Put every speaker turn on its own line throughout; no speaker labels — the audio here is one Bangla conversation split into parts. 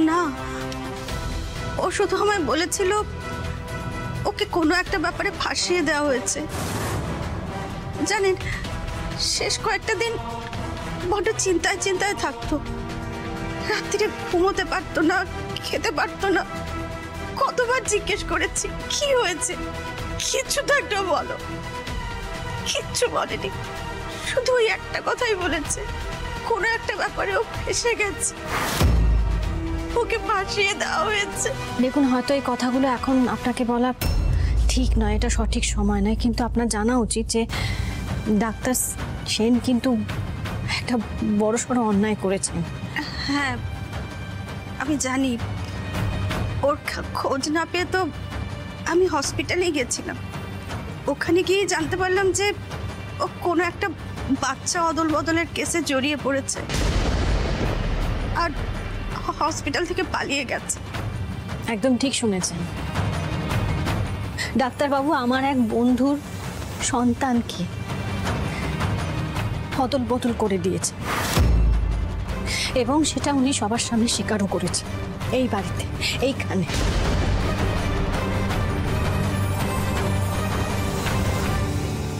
না, ও শুধু আমায় বলেছিল ওকে কোনো একটা ব্যাপারে ফাঁসিয়ে দেওয়া হয়েছে। জানেন, শেষ কয়েকটা দিন বড় চিন্তায় চিন্তায় থাকতো, রাত্রিরে ঘুমোতে পারতো না, খেতে পারতো না। কতবার জিজ্ঞেস করেছি কি হয়েছে, কিচ্ছু তো একটা বলো। কিচ্ছু বলেনি, শুধু ওই একটা কথাই বলেছে, কোনো একটা ব্যাপারে ও ফেঁসে গেছে, ওকে ফাঁসিয়ে দেওয়া হয়েছে।
দেখুন, হয়তো এই কথাগুলো এখন আপনাকে বলা ঠিক নয়, এটা সঠিক সময় নয়, কিন্তু আপনার জানা উচিত যে ডাক্তার সেন কিন্তু একটা বড়সড় অন্যায় করেছেন।
হ্যাঁ, আমি জানি। ওর খোঁজ না পেয়ে তো আমি হসপিটালে গেছিলাম। ওখানে গিয়ে জানতে পারলাম যে ও কোনো একটা বাচ্চা অদল বদলের কেসে জড়িয়ে পড়েছে আর হসপিটাল থেকে পালিয়ে গেছে।
একদম ঠিক শুনেছেন ডাক্তারবাবু, আমার এক বন্ধুর সন্তানকে অদল বদল করে দিয়েছে এবং সেটা উনি সবার সামনে স্বীকারও করেছে, এই বাড়িতে, এইখানে।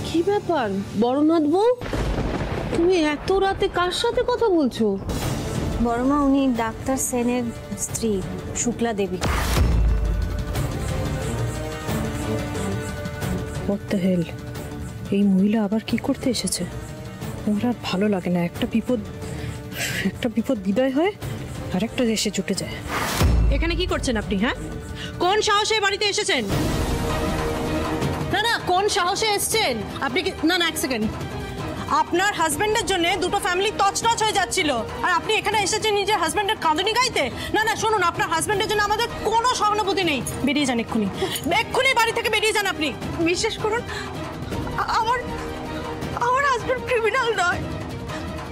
কি ব্যাপার বড়নাথ বউ, তুমি এত রাতে কার সাথে কথা বলছো?
বড়মা, উনি ডাক্তার সেনের স্ত্রী শুক্লা দেবী।
হোয়াট দ্য হেল, এই মহিলা আবার কি করতে এসেছে? আমার আর ভালো লাগে না, একটা বিপদ বিদায় হয় আর একটা দেশে জুটে যায়।
এখানে কি করছেন আপনি? হ্যাঁ, কোন সাহসে বাড়িতে এসেছেন? না না, কোন সাহসে এসেছেন আপনি? না না, এক সেকেন্ড। আপনার হাজবেন্ডের জন্য দুটো ফ্যামিলি তছনছ হয়ে যাচ্ছিল, আর আপনি এখানে এসেছেন নিজের হাজবেন্ডের কাঁদুনি গাইতে? না না, শুনুন, আপনার হাজবেন্ডের জন্য আমাদের কোনো সহানুভূতি নেই। বেরিয়ে যান এক্ষুনি, এক্ষুনি বাড়ি থেকে বেরিয়ে যান আপনি।
বিশ্বাস করুন, আমার হাজবেন্ড ক্রিমিনাল নয়,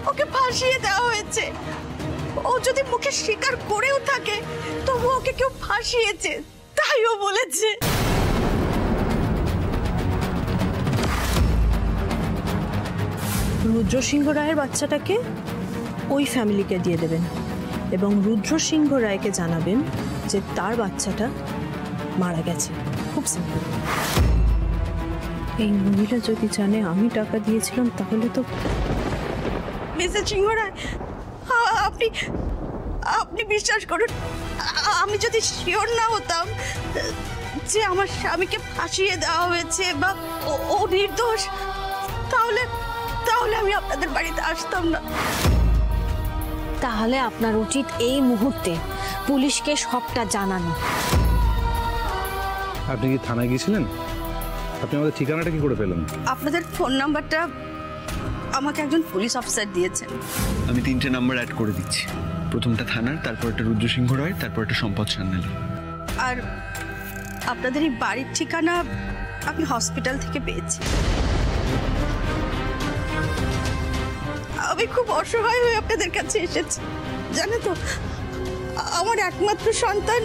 ওকে ফাঁসিয়ে দেওয়া হয়েছে। ও যদি মুখে স্বীকার করেও থাকে তবু ওকে কেউ ফাঁসিয়েছে, তাই ও বলেছে।
রুদ্র সিংহ রায়ের বাচ্চাটাকে ওই ফ্যামিলিকে দিয়ে দেবেন এবং রুদ্র সিংহ রায়কে জানাবেন যে তার বাচ্চাটা মারা গেছে। খুব সিম্পল। এই মহিলা যদি জানে আমি টাকা দিয়েছিলাম তাহলে তো।
মিসেস সিংহ রায়, আপনি বিশ্বাস করুন, আমি যদি শিওর না হতাম যে আমার স্বামীকে ফাঁসিয়ে দেওয়া হয়েছে বা ও নির্দোষ, তাহলে আমি আপনাদের বাড়িতে আসতাম না।
তাহলে আপনার উচিত এই মুহূর্তে পুলিশকে সবটা জানানো।
আপনি কি থানায় গিয়েছিলেন? আপনি আমাদের ঠিকানাটা কি করে পেলেন?
আপনাদের ফোন নাম্বারটা আমাকে একজন পুলিশ অফিসার দিয়েছেন।
আমি 3টে নাম্বার অ্যাড করে দিচ্ছি, প্রথমটা থানার, তারপর একটা রুদ্র সিংহ রায়, তারপর একটা সম্পদ সান্যাল।
আর আপনাদের এই বাড়ির ঠিকানা আমি হসপিটাল থেকে পেয়েছি। আমি খুব অসহায় হয়ে আপনাদের কাছে এসেছি, জানো তো। আমার একমাত্র সন্তান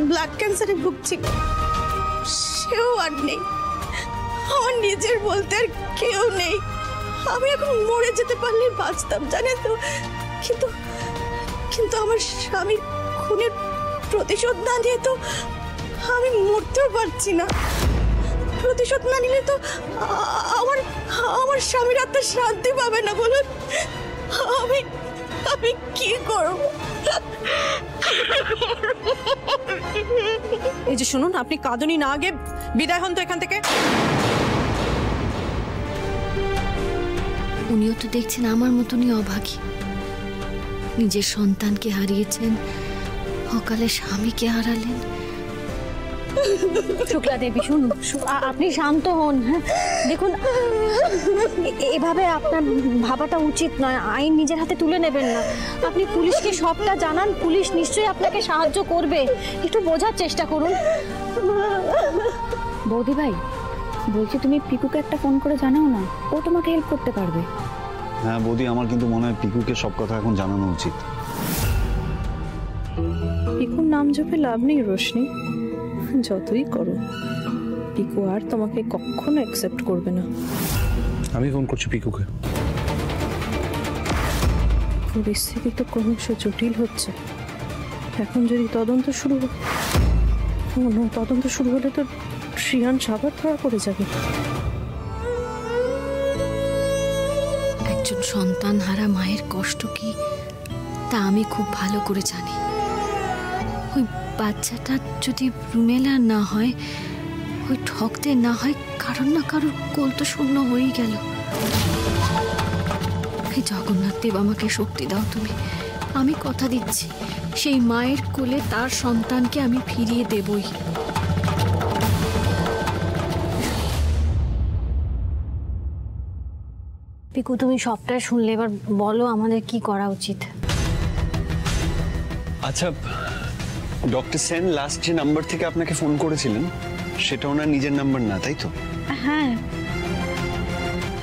ব্লাড ক্যান্সারে ভুগছিল, সেও আর নেই। আমার নিজের বলতে আর কেউ নেই। আমি এখন মরে যেতে পারলে বাঁচতাম, জানেন তো। কিন্তু আমার স্বামীর খুনের প্রতিশোধ না নিয়ে তো আমি মরতেও পারছি না। প্রতিশোধ না নিলে তো আমার স্বামীর আত্মা শান্তি পাবে না। বলুন, আমি কি করব?
এই যে শুনুন, আপনি কাঁদুনি না আগে বিদায় হন তো এখান থেকে।
উনিও তো দেখছেন আমার মতনই অভাগী, নিজের সন্তানকে হারিয়েছেন, অকালে স্বামীকে হারালেন।
শুক্লা দেবী, শুনুন, আপনি শান্ত হন। হ্যাঁ, দেখুন, এভাবে আপনার ভাবাটা উচিত নয়। আইন নিজের হাতে তুলে নেবেন না। আপনি পুলিশকে সবটা জানান, পুলিশ নিশ্চয়ই আপনাকে সাহায্য করবে। একটু বোঝার চেষ্টা করুন।
বৌদি ভাই, বলছি তুমি পিকুকে একটা ফোন করে জানাও না, ও তোমাকে হেল্প করতে পারবে।
হ্যাঁ বৌদি, আমার কিন্তু মনে হয় পিকুকে সব কথা এখন জানানো উচিত।
পিকুর নাম জপে লাভ নেই রোশনি, যতই করো পিকু আর তোমাকে কখনো অ্যাকসেপ্ট করবে না।
আমি ফোন করছি পিকুকে।
পরিস্থিতি তো ক্রমশ জটিল হচ্ছে, এখন যদি তদন্ত শুরু হলে তো শ্রিয়ান সাবার ধরা পড়ে যাবে।
একজন সন্তান হারা মায়ের কষ্ট কি তা আমি খুব ভালো করে জানি। ওই বাচ্চাটা যদি রুমেলা না হয়, ওই ঠকতে না হয়, কারণ না কারোর কোল তো শূন্য হয়েই গেল। হে জগন্নাথ দেব, আমাকে শক্তি দাও তুমি। আমি কথা দিচ্ছি, সেই মায়ের কোলে তার সন্তানকে আমি ফিরিয়ে দেবই।
পিকু, তুমি সবটাই শুনলে, এবার বলো আমাদের কি করা উচিত।
আচ্ছা, ডক্টর সেন লাস্ট যে নাম্বার থেকে আপনাকে ফোন করেছিলেন সেটা ওনার নিজের নাম্বার না, তাই তো?
হ্যাঁ,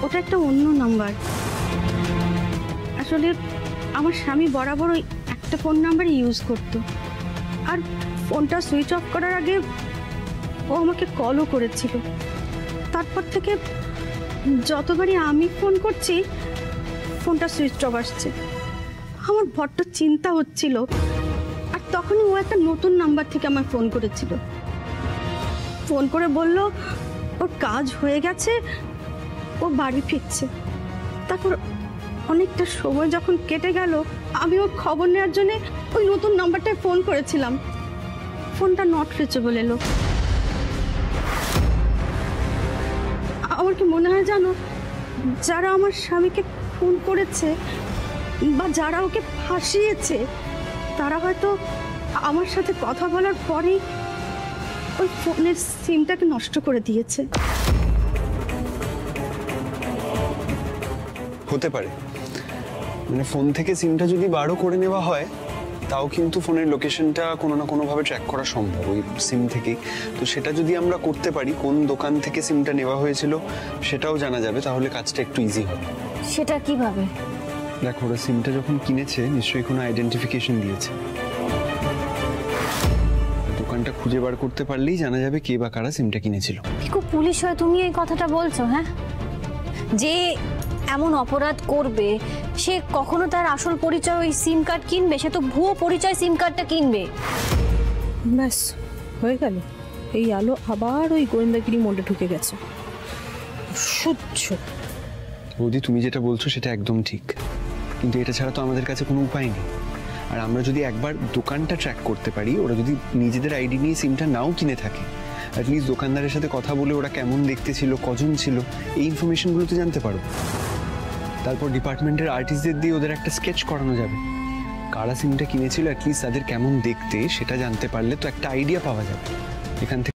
ওটা একটা অন্য নাম্বার। আসলে আমার স্বামী বরাবর ওই একটা ফোন নাম্বারই ইউজ করতো, আর ফোনটা সুইচ অফ করার আগে ও আমাকে কলও করেছিল। তারপর থেকে যতবারই আমি ফোন করছি ফোনটা সুইচ অফ আসছে। আমার বড্ড চিন্তা হচ্ছিল, আর তখনই ও একটা নতুন নাম্বার থেকে আমায় ফোন করেছিল। ফোন করে বলল ওর কাজ হয়ে গেছে, ও বাড়ি ফিরছে। তারপর অনেকটা সময় যখন কেটে গেল, আমি ওর খবর নেওয়ার জন্য ওই নতুন নাম্বারটায় ফোন করেছিলাম। ফোনটা নট রিচেবল এলো। আমার কি মনে হয় জানো, যারা আমার স্বামীকে ফোন করেছে বা যারা ওকে ফাঁসিয়েছে, তারা হয়তো আমার সাথে কথা বলার পরেই ওই ফোনের সিমটাকে নষ্ট করে দিয়েছে।
হতে পারে, মানে ফোন থেকে সিমটা যদি বারও করে নেওয়া হয় তাও কিন্তু ফোনের লোকেশনটা কোনো না কোনোভাবে ট্র্যাক করা সম্ভব ওই সিম থেকেই। তো সেটা যদি আমরা করতে পারি, কোন দোকান থেকে সিমটা নেওয়া হয়েছিল সেটাও জানা যাবে, তাহলে কাজটা একটু ইজি হবে।
সেটা কিভাবে?
দেখো, ওরা সিমটা যখন কিনেছে নিশ্চয়ই কোনো আইডেন্টিফিকেশন দিয়েছে। দোকানটা খুঁজে বার করতে পারলেই জানা যাবে কে বা কারা সিমটা কিনেছিল।
পিকু, পুলিশ হয়ে তুমি এই কথাটা বলছো? হ্যাঁ, যে এমন অপরাধ করবে সে কখনো তার আসল পরিচয় ওই সিম কার্ড কিনবে? সে তো ভুয়ো পরিচয় সিম কার্ডটা কিনবে।
ব্যাস হয়ে গেল, এই আলো আবার ওই গোয়েন্দাগিরি মোড়ে ঢুকে গেছে। সহ্য।
বৌদি, তুমি যেটা বলছো সেটা একদম ঠিক, কিন্তু এটা ছাড়া তো আমাদের কাছে কোনো উপায় নেই। আর আমরা যদি একবার দোকানটা ট্র্যাক করতে পারি, ওরা যদি নিজেদের আইডি নিয়ে সিমটা নাও কিনে থাকে, অ্যাটলিস্ট দোকানদারের সাথে কথা বলে ওরা কেমন দেখতে ছিল, কজন ছিল, এই ইনফরমেশনগুলো তো জানতে পারবো। তারপর ডিপার্টমেন্টের আর্টিস্টদের দিয়ে ওদের একটা স্কেচ করানো যাবে, কারা সিমটা কিনেছিল, অ্যাটলিস্ট তাদের কেমন দেখতে সেটা জানতে পারলে তো একটা আইডিয়া পাওয়া যাবে। এখান থেকে